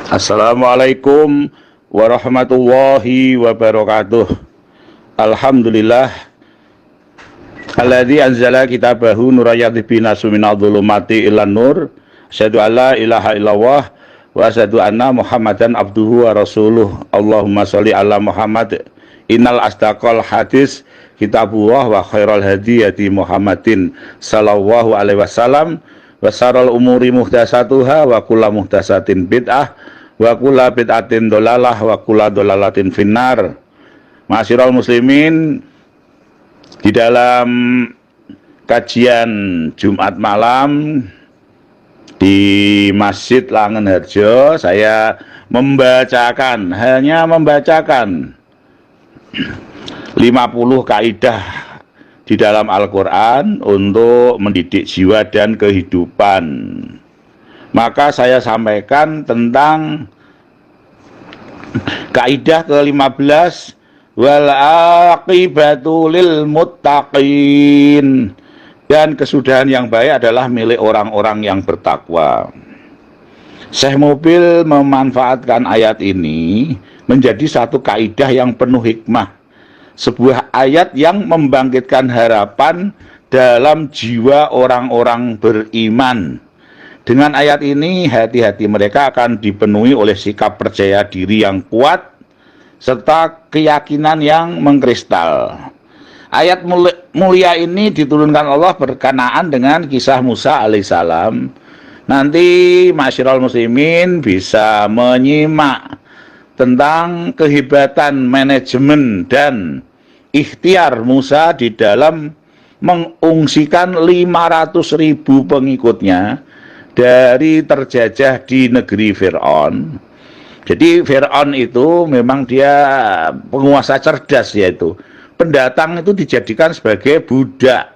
Assalamualaikum warahmatullahi wabarakatuh. Alhamdulillah alladzi anzala kitabahu nurayati binasu minadh dhulumati ilan nur. Asyhadu alla ilaha illallah wa asyhadu anna Muhammadan abduhu wa rasuluh. Allahumma sholli ala Muhammad. Innal asdaqal hadis kitabullah wa khairal hadi hadi Muhammadin sallallahu alaihi wasallam wa syarrul umuri muhdatsatuha wa kullu muhdatsatin bid'ah wa kullu bid'atin dhalalah wa kullu dhalalatin finnar. Ma'asyiral muslimin, di dalam kajian Jumat malam di Masjid Langenharjo, saya hanya membacakan 50 kaidah di dalam Al-Quran untuk mendidik jiwa dan kehidupan. Maka saya sampaikan tentang kaidah ke-15, wal aqibatu lil muttaqin, dan kesudahan yang baik adalah milik orang-orang yang bertakwa. Syekh Mubil memanfaatkan ayat ini menjadi satu kaidah yang penuh hikmah, sebuah ayat yang membangkitkan harapan dalam jiwa orang-orang beriman. Dengan ayat ini, hati-hati mereka akan dipenuhi oleh sikap percaya diri yang kuat serta keyakinan yang mengkristal. Ayat mulia ini diturunkan Allah berkenaan dengan kisah Musa alaihissalam. Nanti ma'asyiral muslimin bisa menyimak tentang kehebatan manajemen dan ikhtiar Musa di dalam mengungsikan 500.000 pengikutnya dari terjajah di negeri Fir'aun. Jadi Fir'aun itu memang dia penguasa cerdas, yaitu pendatang itu dijadikan sebagai budak,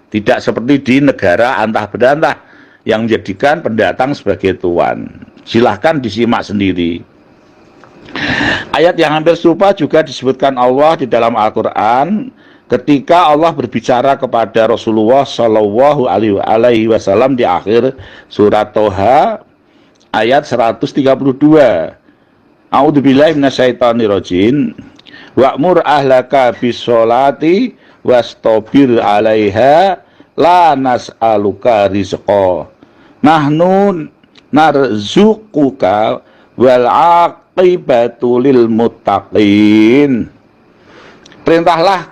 tidak seperti di negara antah berantah yang menjadikan pendatang sebagai tuan. Silahkan disimak sendiri. Ayat yang hampir serupa juga disebutkan Allah di dalam Al-Quran ketika Allah berbicara kepada Rasulullah Shallallahu Alaihi Wasallam di akhir surat Toha ayat 132. A'udzubillahi minasyaitonirrajim. Wa'mur ahlaka bisolati wastabir 'alaiha la nas'aluka rizqa nahnu narzuquka wal 'aqibatu lil muttaqin. Perintahlah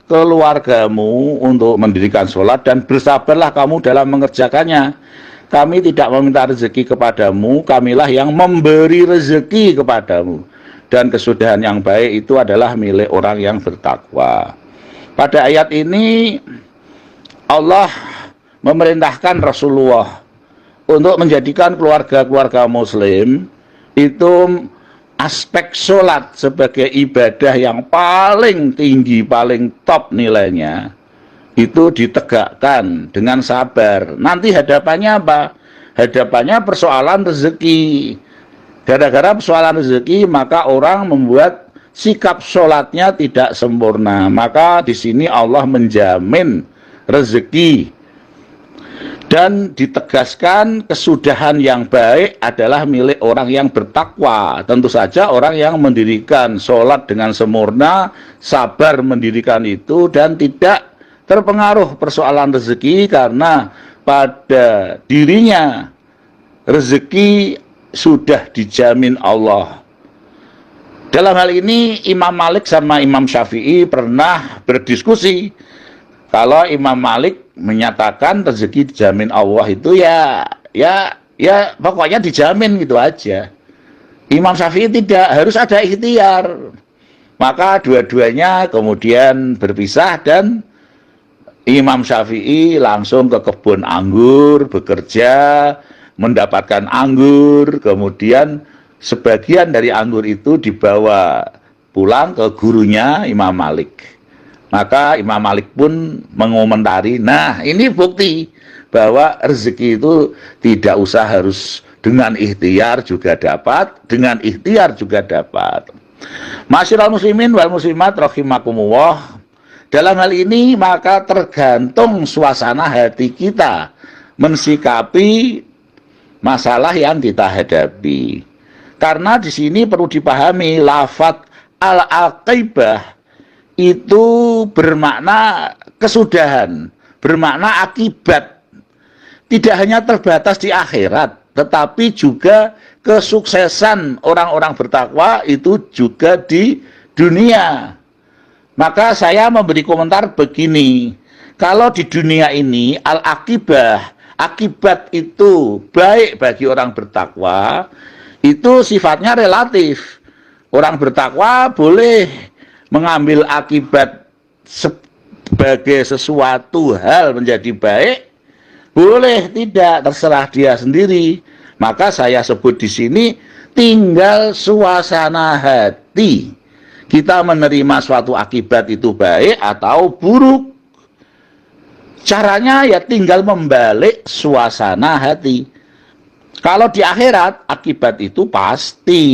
keluargamu untuk mendirikan sholat dan bersabarlah kamu dalam mengerjakannya. Kami tidak meminta rezeki kepadamu, kamilah yang memberi rezeki kepadamu. Dan kesudahan yang baik itu adalah milik orang yang bertakwa. Pada ayat ini Allah memerintahkan Rasulullah untuk menjadikan keluarga-keluarga muslim itu aspek sholat sebagai ibadah yang paling tinggi, paling top nilainya, itu ditegakkan dengan sabar. Nanti hadapannya apa? Hadapannya persoalan rezeki. Gara-gara persoalan rezeki, maka orang membuat sikap sholatnya tidak sempurna. Maka di sini Allah menjamin rezeki. Dan ditegaskan kesudahan yang baik adalah milik orang yang bertakwa. Tentu saja orang yang mendirikan sholat dengan sempurna, sabar mendirikan itu, dan tidak terpengaruh persoalan rezeki karena pada dirinya rezeki sudah dijamin Allah. Dalam hal ini Imam Malik sama Imam Syafi'i pernah berdiskusi. Kalau Imam Malik menyatakan rezeki dijamin Allah itu ya pokoknya dijamin gitu aja. Imam Syafi'i tidak, harus ada ikhtiar. Maka dua-duanya kemudian berpisah dan Imam Syafi'i langsung ke kebun anggur, bekerja, mendapatkan anggur, kemudian sebagian dari anggur itu dibawa pulang ke gurunya Imam Malik. Maka Imam Malik pun mengomentari, nah ini bukti bahwa rezeki itu tidak usah harus dengan ikhtiar juga dapat, dengan ikhtiar juga dapat. Ma'asyiral muslimin wal muslimat rahimakumullah. Dalam hal ini maka tergantung suasana hati kita mensikapi masalah yang kita hadapi. Karena di sini perlu dipahami lafadz al-aqibah itu bermakna kesudahan, bermakna akibat. Tidak hanya terbatas di akhirat, tetapi juga kesuksesan orang-orang bertakwa itu juga di dunia. Maka saya memberi komentar begini, kalau di dunia ini al-akibah, akibat itu baik bagi orang bertakwa, itu sifatnya relatif. Orang bertakwa boleh mengambil akibat sebagai sesuatu hal menjadi baik, boleh tidak, terserah dia sendiri. Maka saya sebut di sini tinggal suasana hati. Kita menerima suatu akibat itu baik atau buruk. Caranya ya tinggal membalik suasana hati. Kalau di akhirat akibat itu pasti.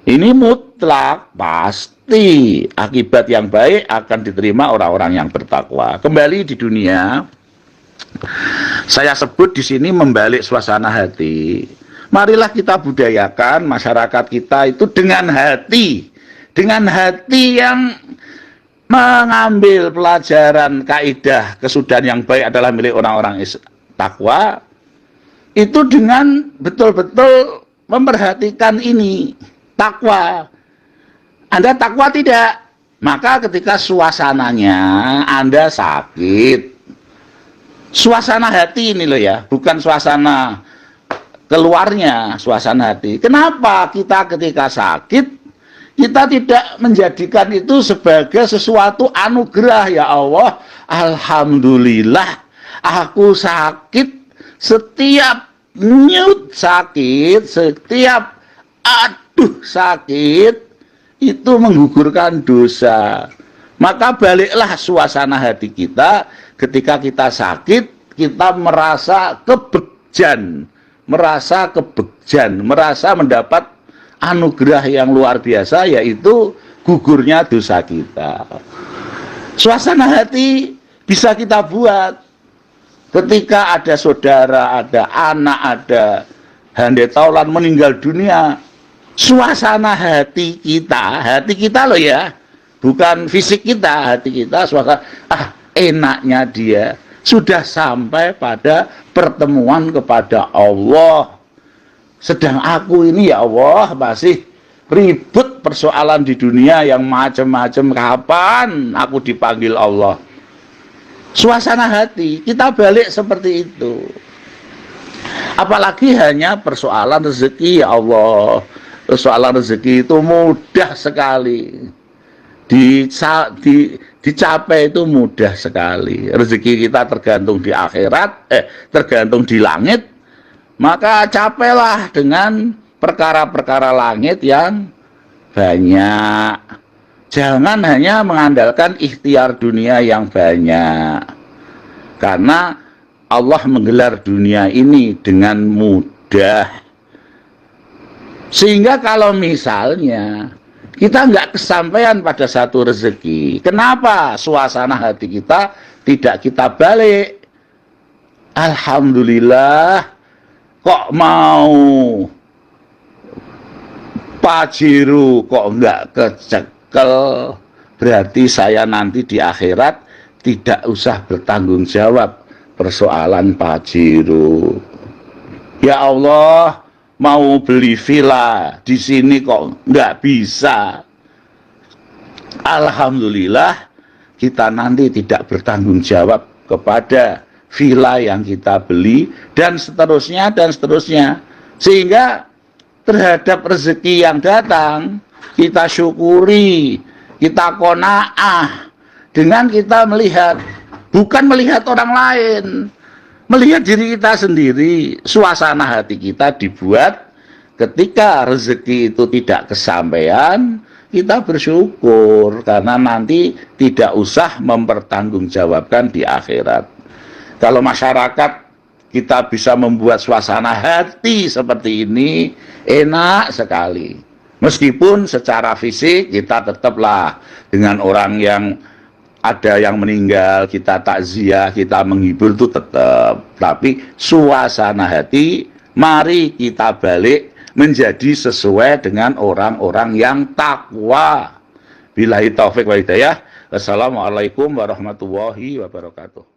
Ini mutlak pasti. Akibat yang baik akan diterima orang-orang yang bertakwa. Kembali di dunia, saya sebut di sini membalik suasana hati. Marilah kita budayakan masyarakat kita itu dengan hati yang mengambil pelajaran kaidah kesudahan yang baik adalah milik orang-orang takwa, itu dengan betul-betul memperhatikan ini takwa. Anda takwa tidak, maka ketika suasananya Anda sakit, suasana hati ini loh ya, bukan suasana keluarnya, suasana hati. Kenapa kita ketika sakit kita tidak menjadikan itu sebagai sesuatu anugerah? Ya Allah, alhamdulillah aku sakit, setiap nyut sakit, setiap aduh sakit itu menggugurkan dosa. Maka baliklah suasana hati kita ketika kita sakit, kita merasa kebegjan, merasa mendapat anugerah yang luar biasa, yaitu gugurnya dosa kita. Suasana hati bisa kita buat ketika ada saudara, ada anak, ada handai taulan meninggal dunia. Suasana hati kita loh ya, bukan fisik kita, hati kita, suasana enaknya dia sudah sampai pada pertemuan kepada Allah. Sedang aku ini ya Allah masih ribut persoalan di dunia yang macam-macam, kapan aku dipanggil Allah? Suasana hati kita balik seperti itu. Apalagi hanya persoalan rezeki, ya Allah. Persoalan rezeki itu mudah sekali. Dicapai itu mudah sekali. Rezeki kita tergantung di akhirat, tergantung di langit. Maka capailah dengan perkara-perkara langit yang banyak. Jangan hanya mengandalkan ikhtiar dunia yang banyak. Karena Allah menggelar dunia ini dengan mudah. Sehingga kalau misalnya kita nggak kesampaian pada satu rezeki, kenapa suasana hati kita tidak kita balik? Alhamdulillah, kok mau Pajero kok nggak kecekel, berarti saya nanti di akhirat tidak usah bertanggung jawab persoalan Pajero. Ya Allah, mau beli villa di sini kok nggak bisa. Alhamdulillah, kita nanti tidak bertanggung jawab kepada villa yang kita beli, dan seterusnya, sehingga terhadap rezeki yang datang kita syukuri, kita qanaah dengan kita melihat, bukan melihat orang lain, melihat diri kita sendiri. Suasana hati kita dibuat ketika rezeki itu tidak kesampaian, kita bersyukur karena nanti tidak usah mempertanggungjawabkan di akhirat. Kalau masyarakat kita bisa membuat suasana hati seperti ini, enak sekali. Meskipun secara fisik kita tetaplah dengan orang yang ada yang meninggal, kita takziah, kita menghibur itu tetap. Tapi suasana hati, mari kita balik menjadi sesuai dengan orang-orang yang takwa. Billahi taufik wal hidayah. Assalamualaikum warahmatullahi wabarakatuh.